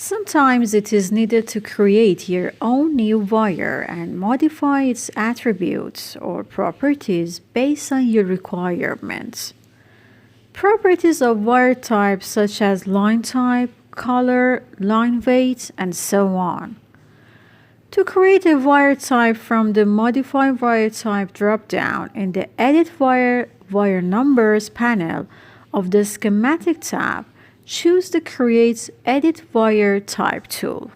Sometimes it is needed to create your own new wire and modify its attributes or properties based on your requirements. Properties of wire type such as line type, color, line weight, and so on. To create a wire type from the Modify Wire Type drop-down in the Edit Wire Numbers panel of the Schematic tab, choose the Create Edit Wire Type tool.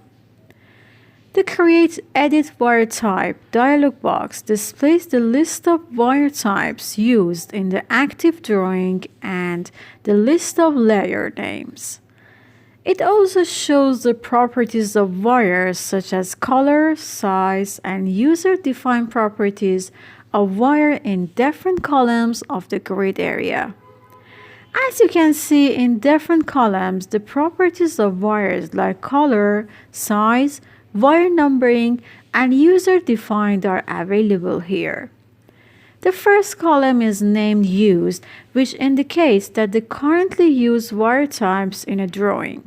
The Create Edit Wire Type dialog box displays the list of wire types used in the active drawing and the list of layer names. It also shows the properties of wires such as color, size, and user-defined properties of wire in different columns of the grid area. As you can see in different columns, the properties of wires like color, size, wire numbering, and user-defined are available here. The first column is named Used, which indicates that the currently used wire types in a drawing.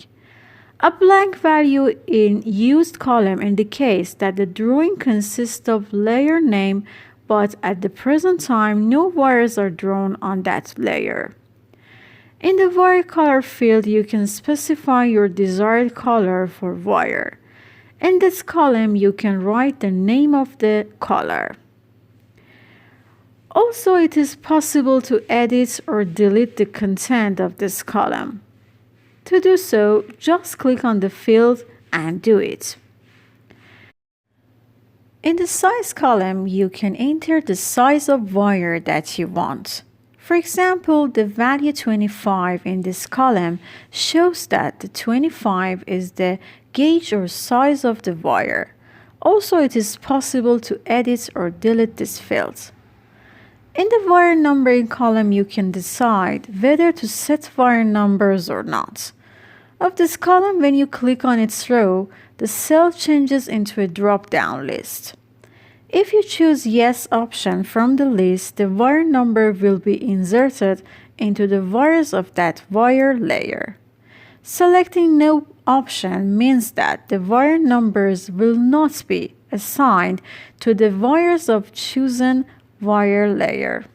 A blank value in Used column indicates that the drawing consists of layer name, but at the present time, no wires are drawn on that layer. In the wire color field, you can specify your desired color for wire. In this column, you can write the name of the color. Also, it is possible to edit or delete the content of this column. To do so, just click on the field and do it. In the size column, you can enter the size of wire that you want. For example, the value 25 in this column shows that the 25 is the gauge or size of the wire. Also, it is possible to edit or delete this field. In the wire numbering column, you can decide whether to set wire numbers or not. Of this column, when you click on its row, the cell changes into a drop-down list. If you choose Yes option from the list, the wire number will be inserted into the wires of that wire layer. Selecting No option means that the wire numbers will not be assigned to the wires of chosen wire layer.